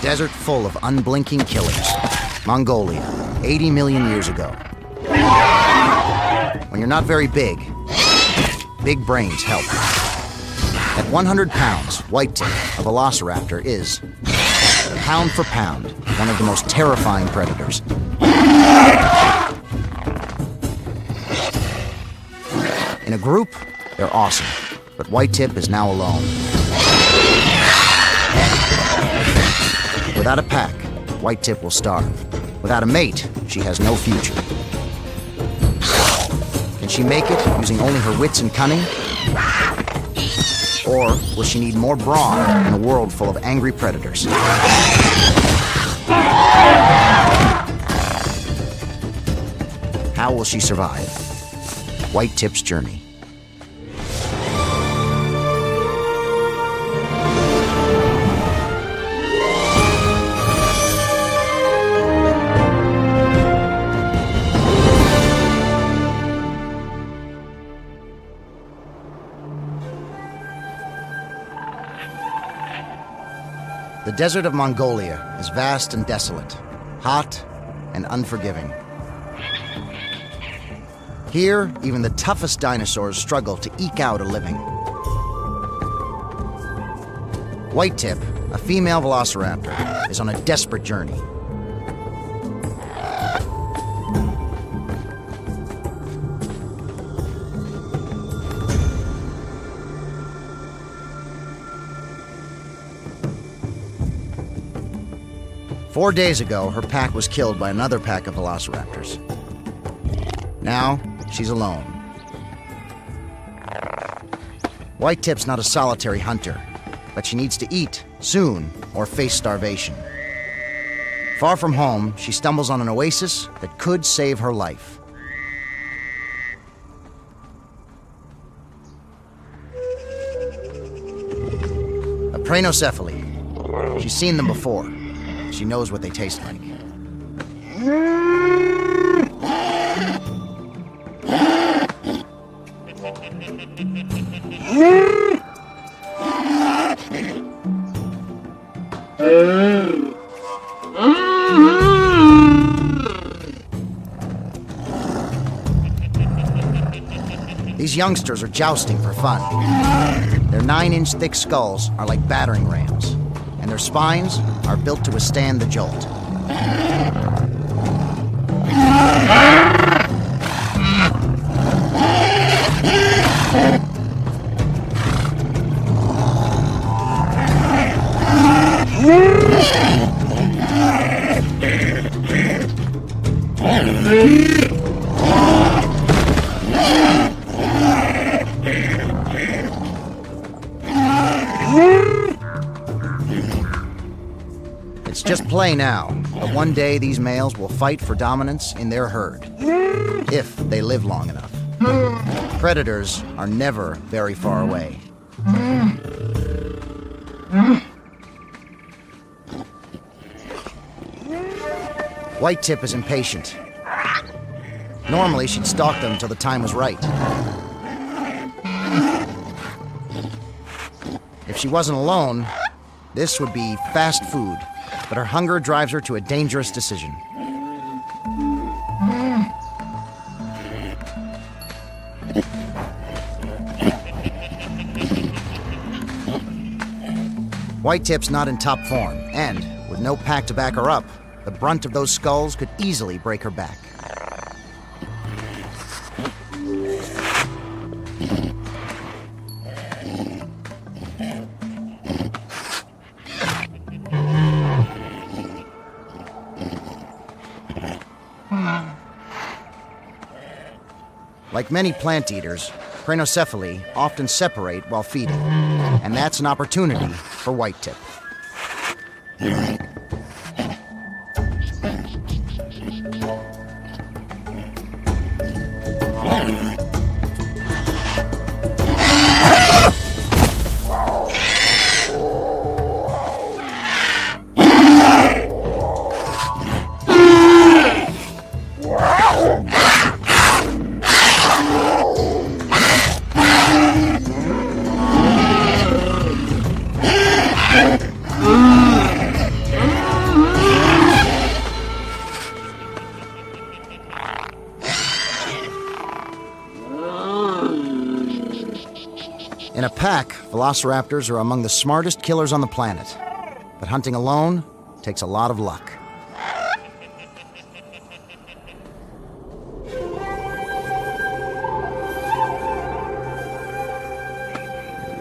desert full of unblinking killers. Mongolia, 80 million years ago. When you're not very big, big brains help. At 100 pounds, White-tip, a velociraptor, is, pound for pound, one of the most terrifying predators. In a group, they're awesome, but White-tip is now alone. Without a pack, White-tip will starve. Without a mate, she has no future. Can she make it using only her wits and cunning? Or will she need more brawn in a world full of angry predators? How will she survive? White-tip's journey. The desert of Mongolia is vast and desolate, hot and unforgiving. Here, even the toughest dinosaurs struggle to eke out a living. White-tip, a female velociraptor, is on a desperate journey. Four days ago, her pack was killed by another pack of velociraptors. Now, she's alone. White-tip's not a solitary hunter, but she needs to eat soon or face starvation. Far from home, she stumbles on an oasis that could save her life. A Pranocephaly. She's seen them before. She knows what they taste like. These youngsters are jousting for fun. Their 9-inch thick skulls are like battering rams, and their spines are built to withstand the jolt. It's just play now, but one day these males will fight for dominance in their herd, if they live long enough. Predators are never very far away. White-tip is impatient. Normally, she'd stalk them until the time was right. If she wasn't alone, this would be fast food, but her hunger drives her to a dangerous decision. White-tip's not in top form, and with no pack to back her up, the brunt of those skulls could easily break her back. Like many plant eaters, Pranocephaly often separate while feeding, and that's an opportunity for White-tip. Velociraptors are among the smartest killers on the planet, but hunting alone takes a lot of luck.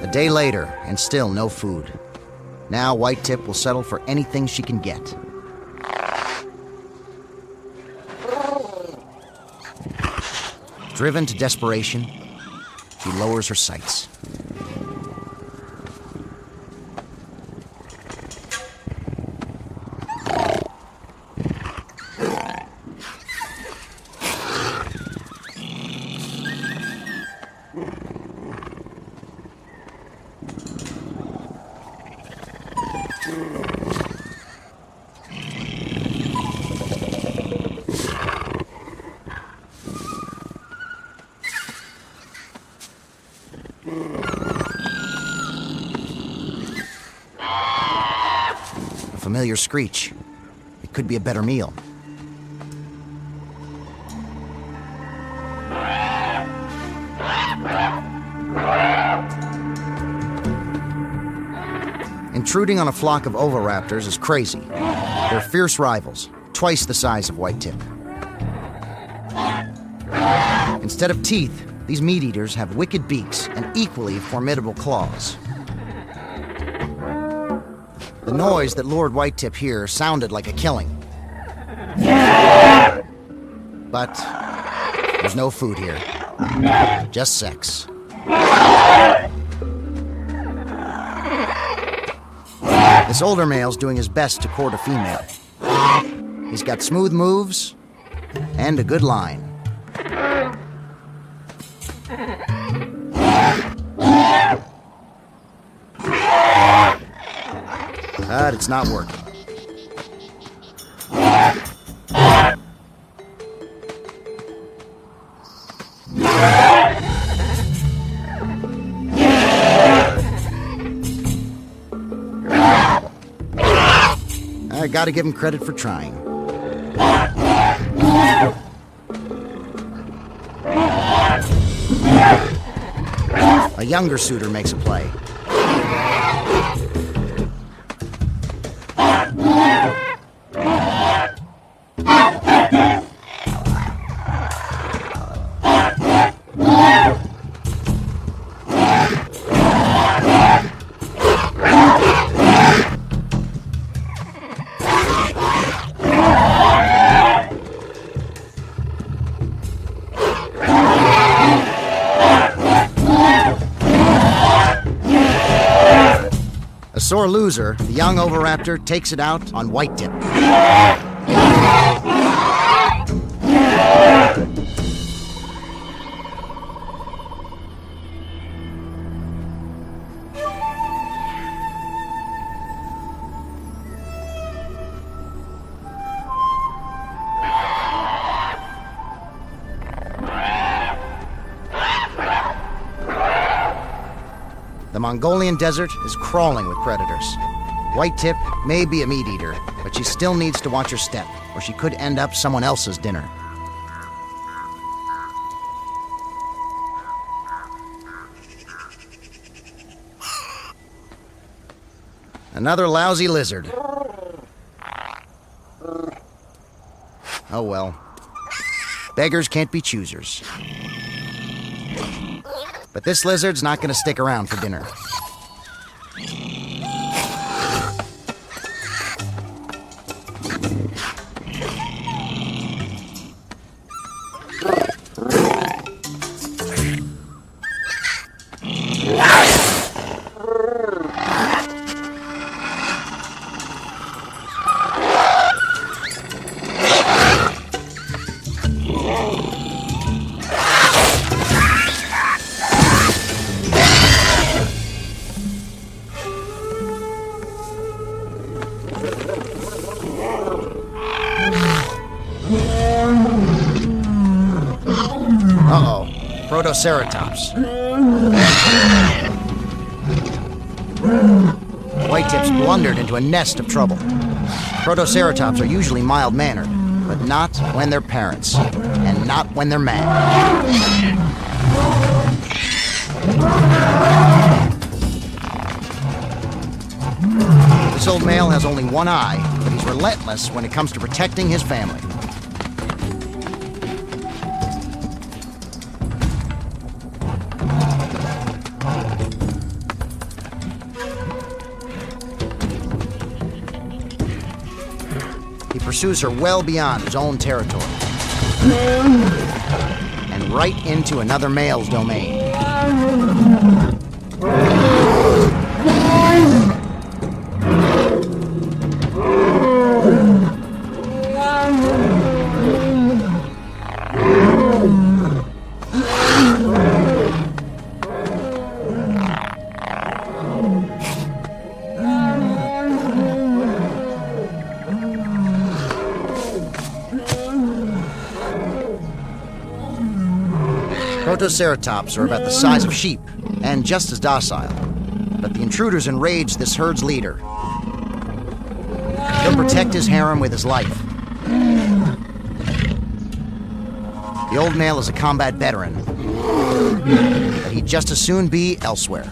A day later, and still no food. Now Whitetip will settle for anything she can get. Driven to desperation, she lowers her sights. A familiar screech. It could be a better meal. Intruding on a flock of oviraptors is crazy. They're fierce rivals, twice the size of Whitetip. Instead of teeth, these meat-eaters have wicked beaks and equally formidable claws. The noise that lured Whitetip here sounded like a killing. But there's no food here. Just sex. This older male's doing his best to court a female. He's got smooth moves and a good line. But it's not working. I gotta give him credit for trying. A younger suitor makes a play. A sore loser, the young oviraptor takes it out on Whitetip. The Mongolian desert is crawling with predators. Whitetip may be a meat-eater, but she still needs to watch her step, or she could end up someone else's dinner. Another lousy lizard. Oh well. Beggars can't be choosers. But this lizard's not going to stick around for dinner. Uh-oh. Protoceratops. Whitetip's blundered into a nest of trouble. Protoceratops are usually mild-mannered, but not when they're parents, and not when they're mad. old male has only one eye, but he's relentless when it comes to protecting his family. He pursues her well beyond his own territory and right into another male's domain. Protoceratops are about the size of sheep and just as docile, but the intruders enrage this herd's leader. He'll protect his harem with his life. The old male is a combat veteran, but he'd just as soon be elsewhere.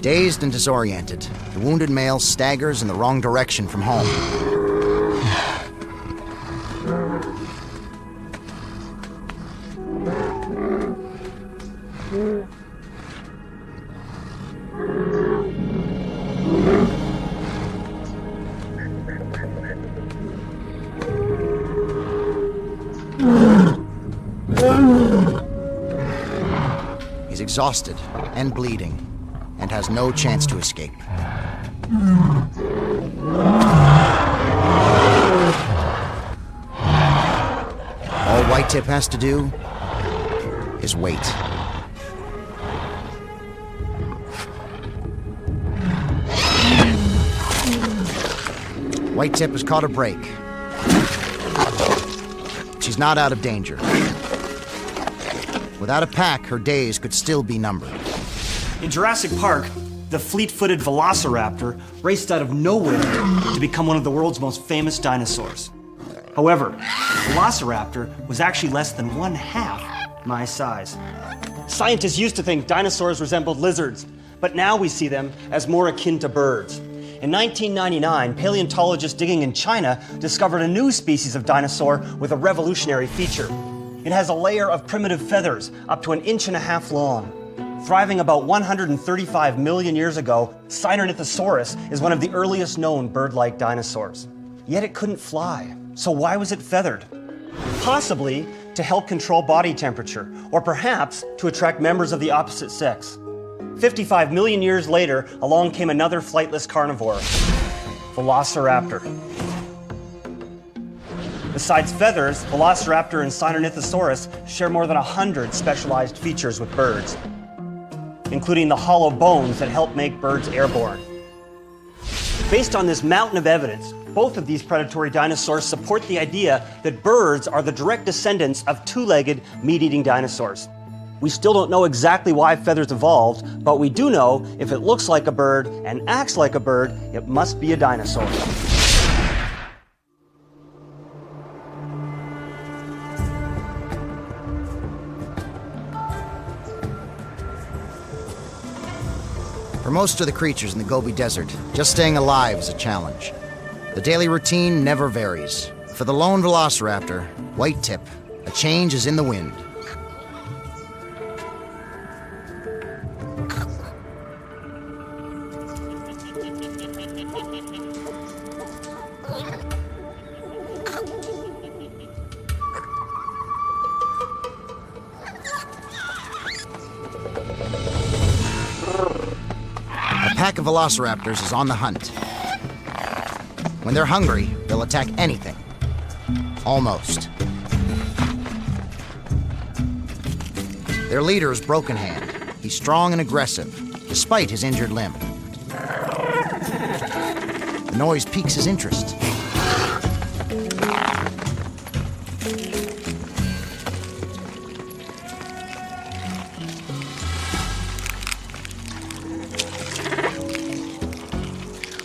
Dazed and disoriented, the wounded male staggers in the wrong direction from home. He's exhausted and bleeding, and has no chance to escape. All White Tip has to do is wait. White Tip has caught a break. She's not out of danger. Without a pack, her days could still be numbered. In Jurassic Park, the fleet-footed velociraptor raced out of nowhere to become one of the world's most famous dinosaurs. However, the velociraptor was actually less than 1/2 my size. Scientists used to think dinosaurs resembled lizards, but now we see them as more akin to birds. In 1999, paleontologists digging in China discovered a new species of dinosaur with a revolutionary feature. It has a layer of primitive feathers up to 1.5 inches long. Thriving about 135 million years ago, Sinornithosaurus is one of the earliest known bird-like dinosaurs. Yet it couldn't fly. So why was it feathered? Possibly to help control body temperature, or perhaps to attract members of the opposite sex. 55 million years later, along came another flightless carnivore, Velociraptor. Besides feathers, Velociraptor and Sinornithosaurus share more than 100 specialized features with birds, including the hollow bones that help make birds airborne. Based on this mountain of evidence, both of these predatory dinosaurs support the idea that birds are the direct descendants of two-legged, meat-eating dinosaurs. We still don't know exactly why feathers evolved, but we do know if it looks like a bird and acts like a bird, it must be a dinosaur. For most of the creatures in the Gobi Desert, just staying alive is a challenge. The daily routine never varies. For the lone velociraptor, White Tip, a change is in the wind. A pack of velociraptors is on the hunt. When they're hungry, they'll attack anything. Almost. Their leader is Broken Hand. He's strong and aggressive, despite his injured limb. The noise piques his interest.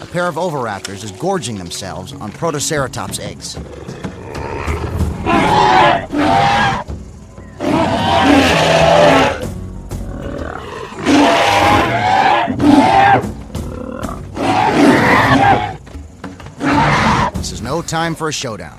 A pair of oviraptors is gorging themselves on Protoceratops eggs. This is no time for a showdown.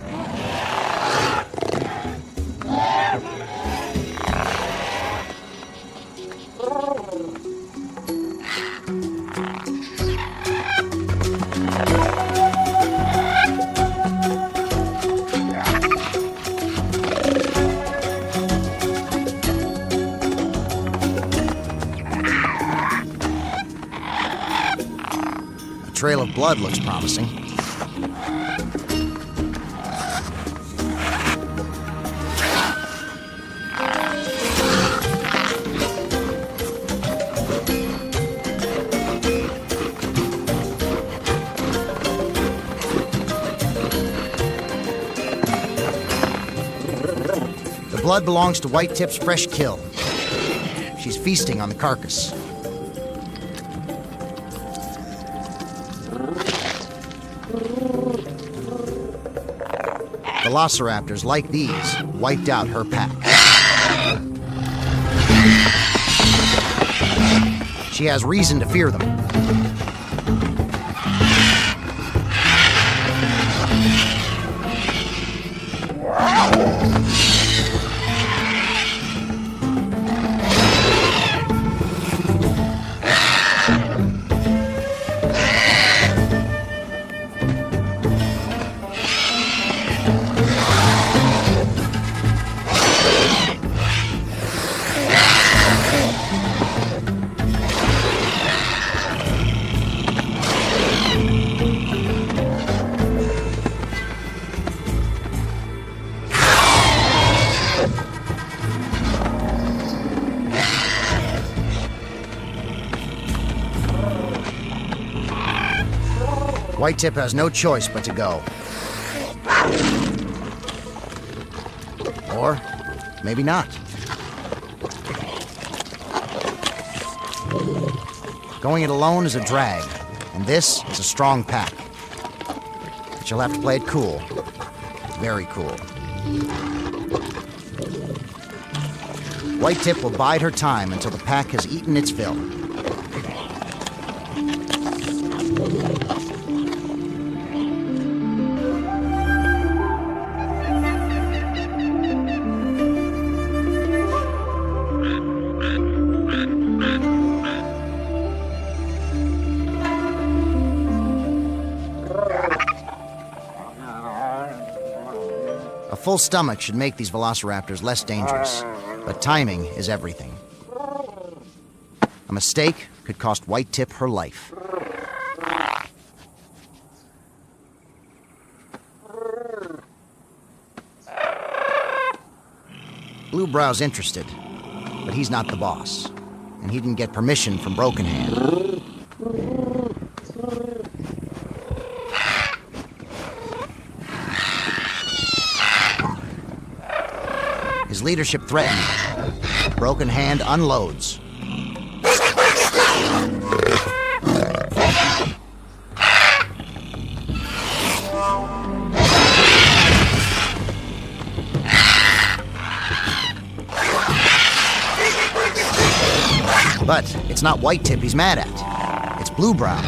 A trail of blood looks promising. The blood belongs to White Tip's fresh kill. She's feasting on the carcass. Velociraptors like these wiped out her pack. She has reason to fear them. White Tip has no choice but to go. Or maybe not. Going it alone is a drag, and this is a strong pack. But she'll have to play it cool. Very cool. White Tip will bide her time until the pack has eaten its fill. A full stomach should make these velociraptors less dangerous, but timing is everything. A mistake could cost White Tip her life. Bluebrow's interested, but he's not the boss, and he didn't get permission from Broken Hand. His leadership threatened. Broken Hand unloads. But it's not White Tip he's mad at. Blue Brow.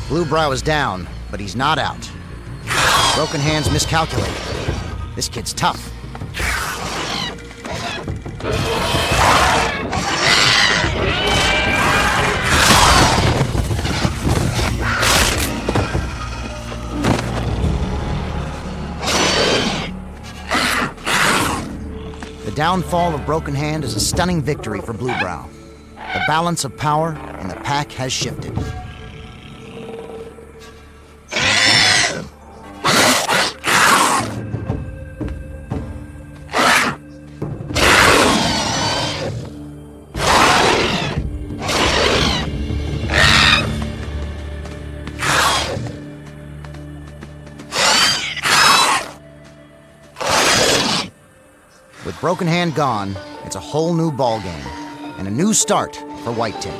Blue Brow is down, but he's not out. Broken Hand's miscalculated. This kid's tough. The downfall of Broken Hand is a stunning victory for Blue Brow. The balance of power in the pack has shifted. With Broken Hand gone, it's a whole new ballgame, and a new start for White Tip.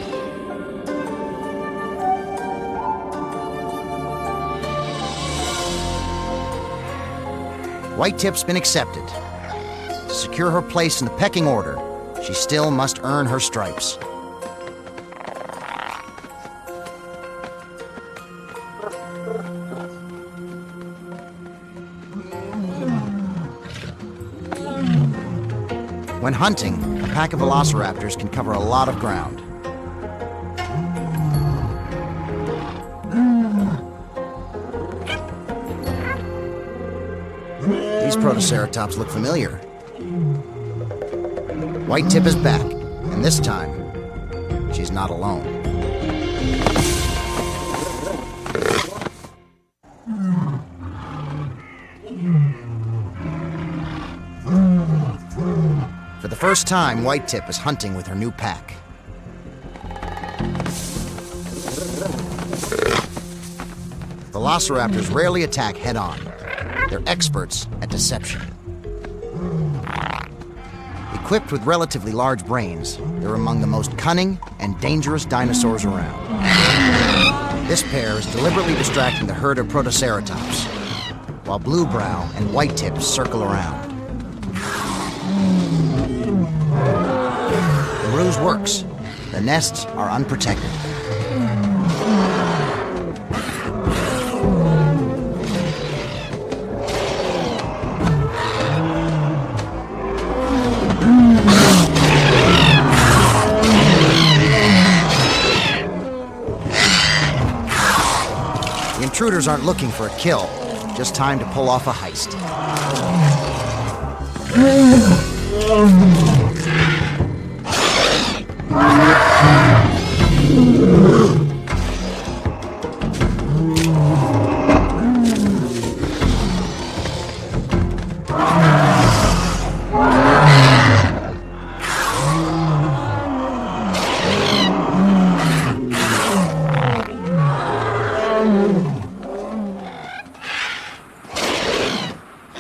White Tip's been accepted. To secure her place in the pecking order, she still must earn her stripes. When hunting, a pack of velociraptors can cover a lot of ground. These protoceratops look familiar. White Tip is back, and this time, she's not alone. For the first time, White Tip is hunting with her new pack. Velociraptors rarely attack head-on. They're experts at deception. Equipped with relatively large brains, they're among the most cunning and dangerous dinosaurs around. This pair is deliberately distracting the herd of protoceratops, while Blue Brow and White Tip circle around. The ruse works. The nests are unprotected. The intruders aren't looking for a kill, just time to pull off a heist.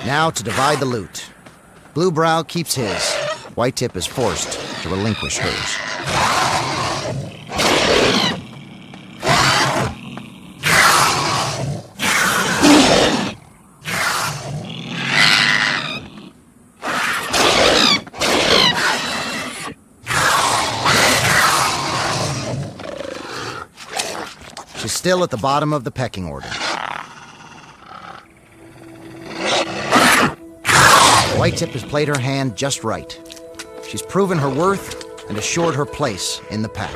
Now to divide the loot. Blue Brow keeps his. White Tip is forced to relinquish hers. She's still at the bottom of the pecking order. White Tip has played her hand just right. She's proven her worth and assured her place in the pack.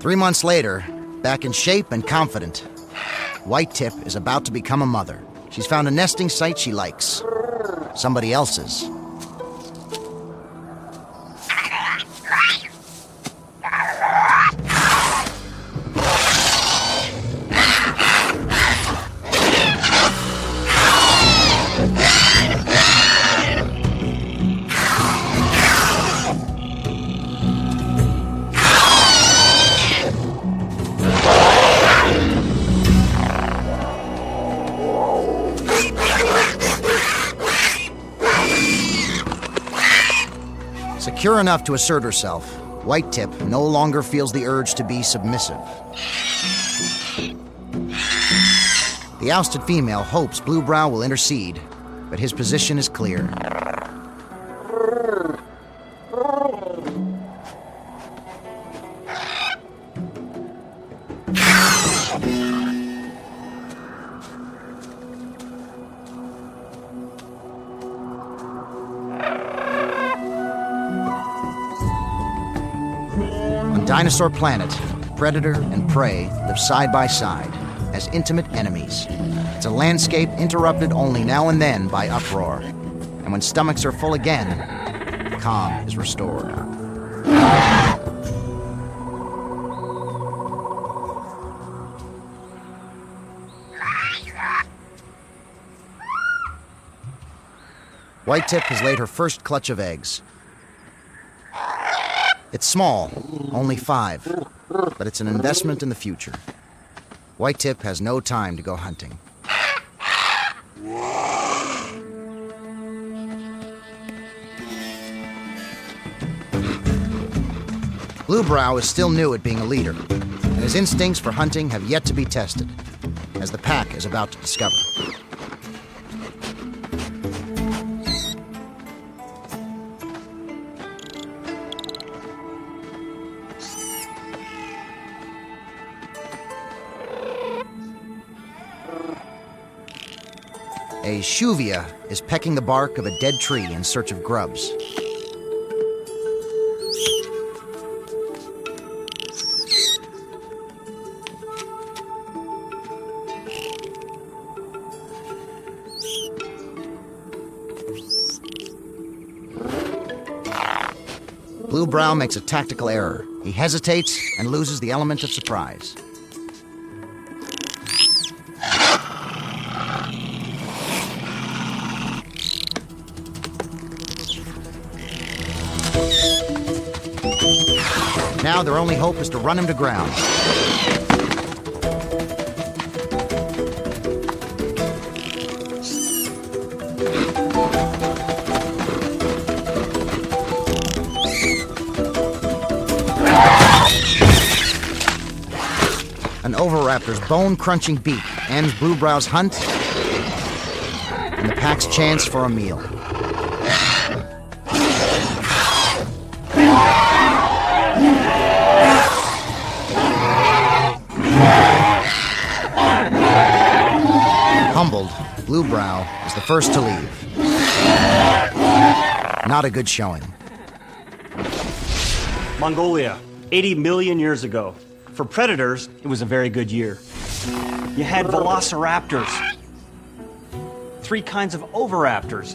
3 months later, back in shape and confident, White Tip is about to become a mother. She's found a nesting site she likes. Somebody else's. Secure enough to assert herself, White Tip no longer feels the urge to be submissive. The ousted female hopes Bluebrow will intercede, but his position is clear. On Dinosaur Planet, predator and prey live side by side as intimate enemies. It's a landscape interrupted only now and then by uproar. And when stomachs are full again, calm is restored. White Tip has laid her first clutch of eggs. It's small, only 5, but it's an investment in the future. White Tip has no time to go hunting. Bluebrow is still new at being a leader, and his instincts for hunting have yet to be tested, as the pack is about to discover. A shuvia is pecking the bark of a dead tree in search of grubs. Bluebrow makes a tactical error. He hesitates and loses the element of surprise. Now their only hope is to run him to ground. An oviraptor's bone-crunching beak ends Bluebrow's hunt and the pack's chance for a meal. Humbled, Bluebrow is the first to leave. Not a good showing. Mongolia, 80 million years ago. For predators, it was a very good year. You had velociraptors, 3 kinds of oviraptors,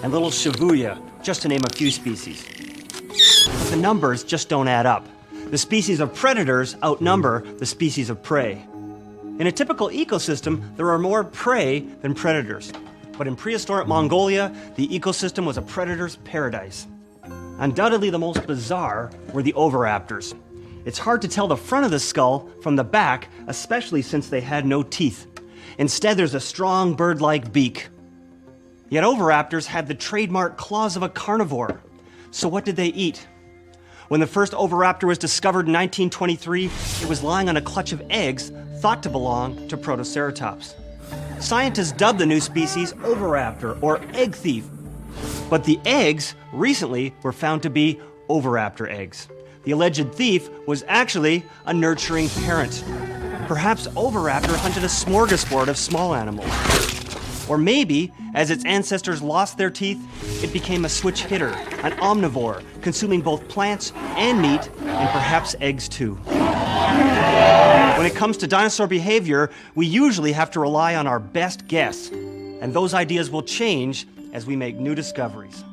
and little shibuya, just to name a few species. But the numbers just don't add up. The species of predators outnumber the species of prey. In a typical ecosystem, there are more prey than predators. But in prehistoric Mongolia, the ecosystem was a predator's paradise. Undoubtedly the most bizarre were the oviraptors. It's hard to tell the front of the skull from the back, especially since they had no teeth. Instead, there's a strong bird-like beak. Yet oviraptors had the trademark claws of a carnivore. So what did they eat? When the first oviraptor was discovered in 1923, it was lying on a clutch of eggs thought to belong to Protoceratops. Scientists dubbed the new species oviraptor, or egg thief. But the eggs recently were found to be oviraptor eggs. The alleged thief was actually a nurturing parent. Perhaps oviraptor hunted a smorgasbord of small animals. Or maybe, as its ancestors lost their teeth, it became a switch hitter, an omnivore, consuming both plants and meat, and perhaps eggs too. When it comes to dinosaur behavior, we usually have to rely on our best guess, and those ideas will change as we make new discoveries.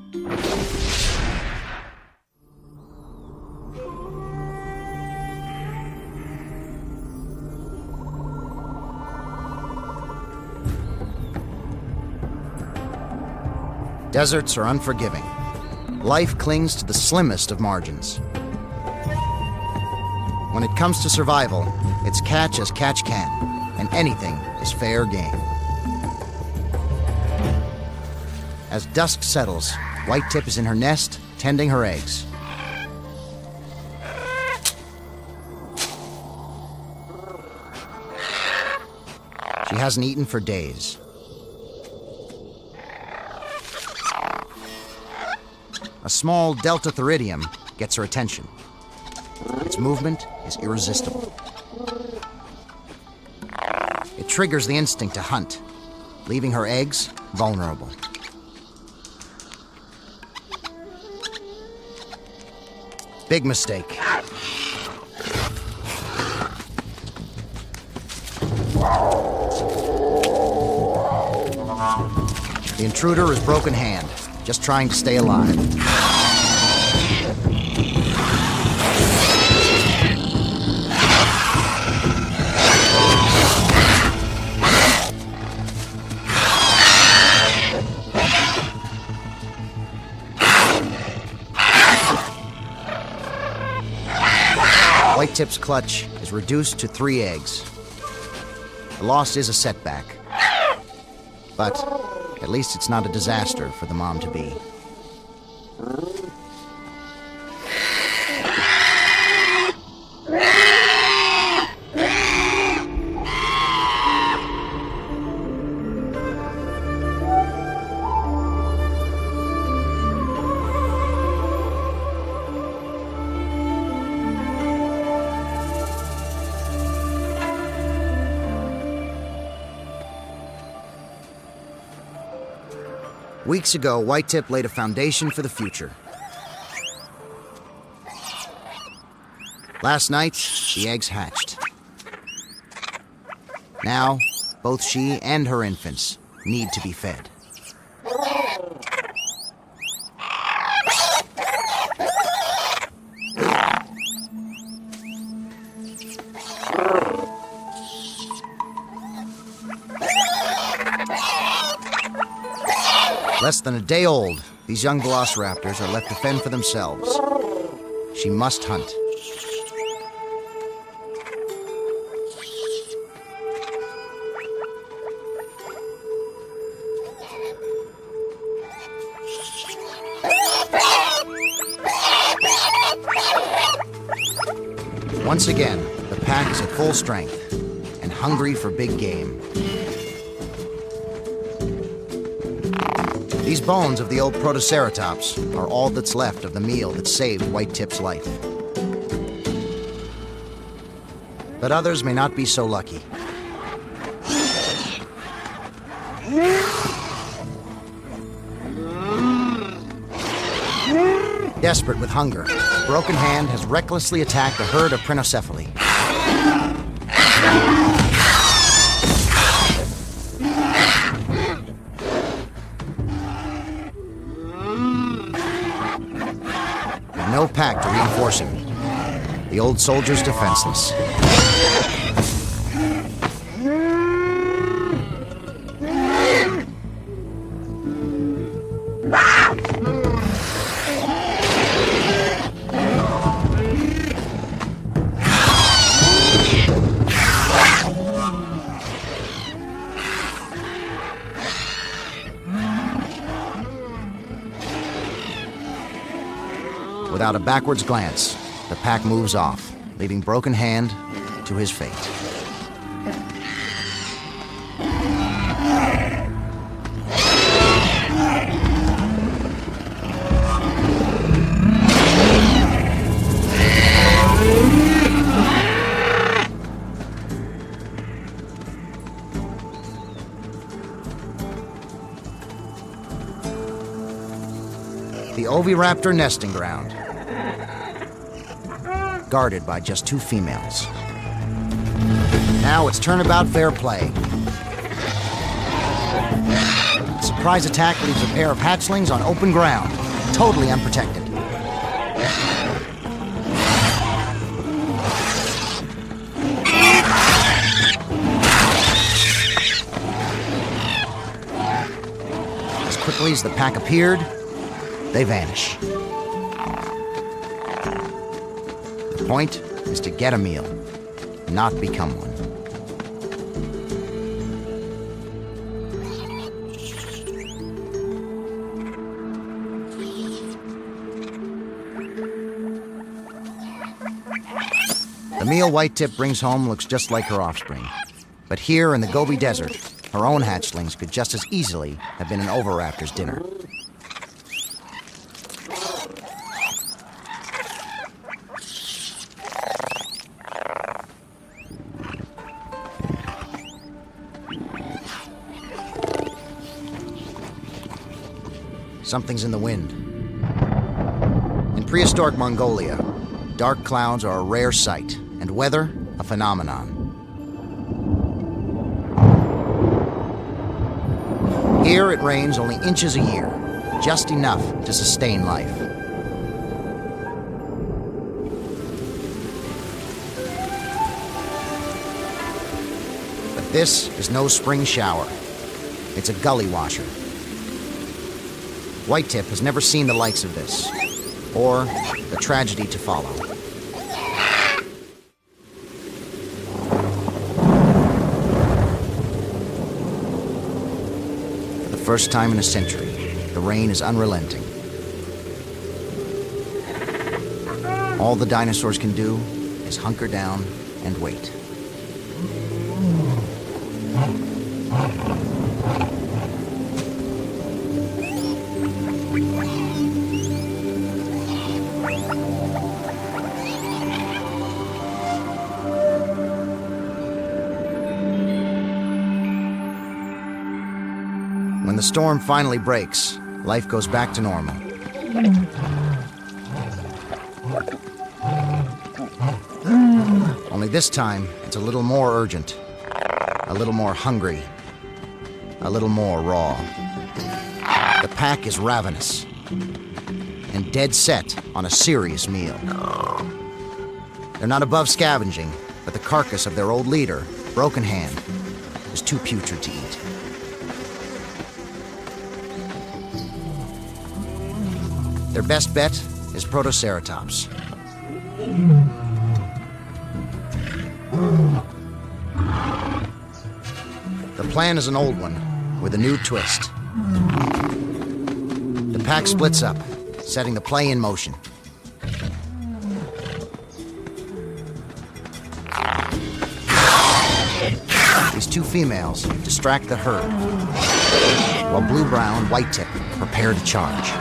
Deserts are unforgiving. Life clings to the slimmest of margins. When it comes to survival, it's catch as catch can, and anything is fair game. As dusk settles, Whitetip is in her nest, tending her eggs. She hasn't eaten for days. A small delta theridium gets her attention. Its movement is irresistible. It triggers the instinct to hunt, leaving her eggs vulnerable. Big mistake. The intruder is Broken Hand, just trying to stay alive. Whitetip's clutch is reduced to 3 eggs. The loss is a setback, but at least it's not a disaster for the mom-to-be. Weeks ago, Whitetip laid a foundation for the future. Last night, the eggs hatched. Now, both she and her infants need to be fed. Less than a day old, these young velociraptors are left to fend for themselves. She must hunt. Once again, the pack is at full strength and hungry for big game. These bones of the old Protoceratops are all that's left of the meal that saved Whitetip's life. But others may not be so lucky. Desperate with hunger, Broken Hand has recklessly attacked a herd of Prinocephaly. No pack to reinforce him. The old soldier's defenseless. Without a backwards glance, the pack moves off, leaving Broken Hand to his fate. The oviraptor nesting ground, guarded by just 2 females. Now it's turnabout fair play. A surprise attack leaves a pair of hatchlings on open ground, totally unprotected. As quickly as the pack appeared, they vanish. The point is to get a meal, not become one. The meal Whitetip brings home looks just like her offspring. But here in the Gobi Desert, her own hatchlings could just as easily have been an oviraptor's dinner. Something's in the wind. In prehistoric Mongolia, dark clouds are a rare sight, and weather a phenomenon. Here it rains only inches a year, just enough to sustain life. But this is no spring shower. It's a gully washer. Whitetip has never seen the likes of this, or the tragedy to follow. For the first time in a century, the rain is unrelenting. All the dinosaurs can do is hunker down and wait. When the storm finally breaks, life goes back to normal. Only this time, it's a little more urgent, a little more hungry, a little more raw. The pack is ravenous and dead set on a serious meal. They're not above scavenging, but the carcass of their old leader, Broken Hand, is too putrid to eat. Their best bet is Protoceratops. The plan is an old one, with a new twist. The pack splits up, setting the play in motion. These 2 females distract the herd, while Blue-Brown and Whitetip prepare to charge.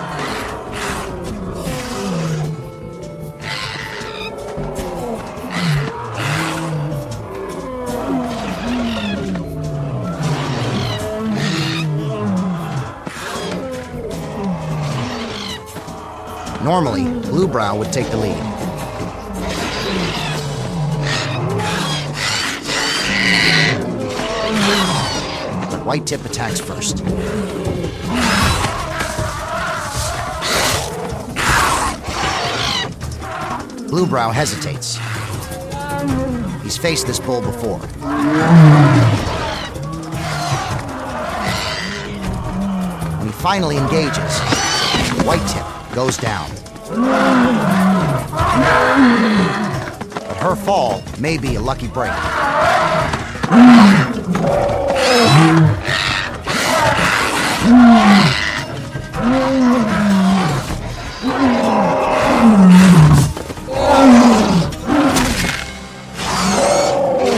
Normally, Bluebrow would take the lead. But Whitetip attacks first. Bluebrow hesitates. He's faced this bull before. When he finally engages, Whitetip goes down. But her fall may be a lucky break.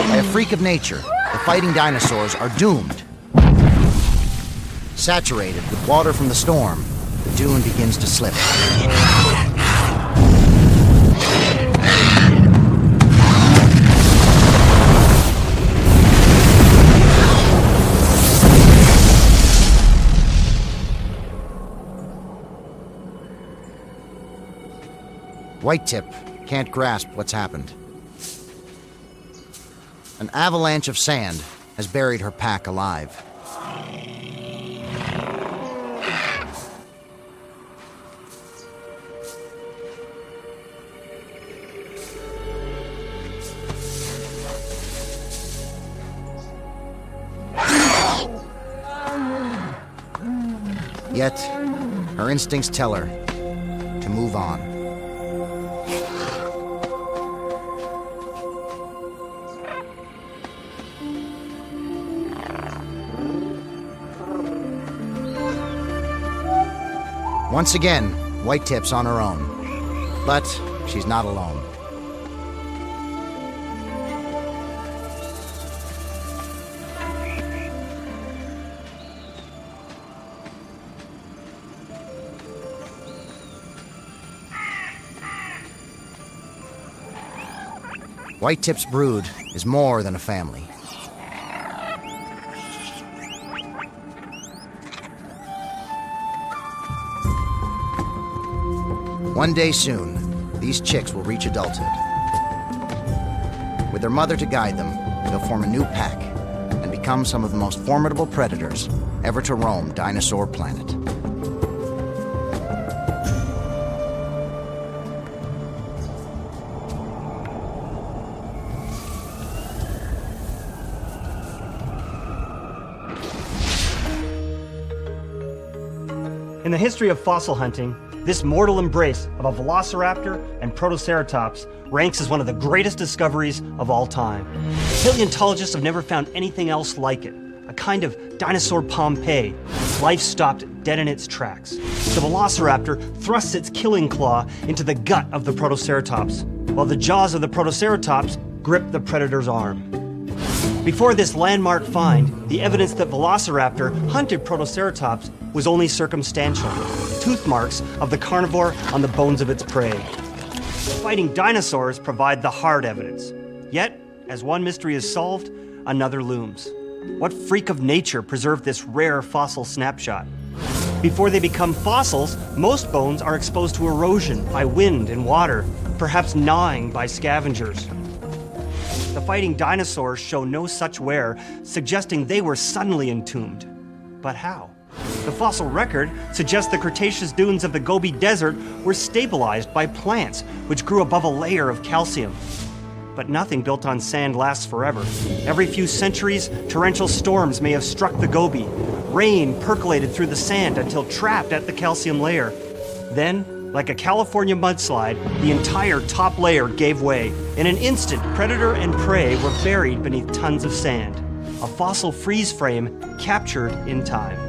By a freak of nature, the fighting dinosaurs are doomed. Saturated with water from the storm, the dune begins to slip. White-tip can't grasp what's happened. An avalanche of sand has buried her pack alive. Yet, her instincts tell her to move on. Once again, White-tip's on her own. But she's not alone. White-tip's brood is more than a family. One day soon, these chicks will reach adulthood. With their mother to guide them, they'll form a new pack and become some of the most formidable predators ever to roam Dinosaur Planet. In the history of fossil hunting, this mortal embrace of a velociraptor and protoceratops ranks as one of the greatest discoveries of all time. Paleontologists have never found anything else like it, a kind of dinosaur Pompeii. Life stopped dead in its tracks. The velociraptor thrusts its killing claw into the gut of the protoceratops, while the jaws of the protoceratops grip the predator's arm. Before this landmark find, the evidence that Velociraptor hunted Protoceratops was only circumstantial. Tooth marks of the carnivore on the bones of its prey. Fighting dinosaurs provide the hard evidence. Yet, as one mystery is solved, another looms. What freak of nature preserved this rare fossil snapshot? Before they become fossils, most bones are exposed to erosion by wind and water, perhaps gnawing by scavengers. The fighting dinosaurs show no such wear, suggesting they were suddenly entombed. But how? The fossil record suggests the Cretaceous dunes of the Gobi Desert were stabilized by plants, which grew above a layer of calcium. But nothing built on sand lasts forever. Every few centuries, torrential storms may have struck the Gobi. Rain percolated through the sand until trapped at the calcium layer. Then, like a California mudslide, the entire top layer gave way. In an instant, predator and prey were buried beneath tons of sand. A fossil freeze frame captured in time.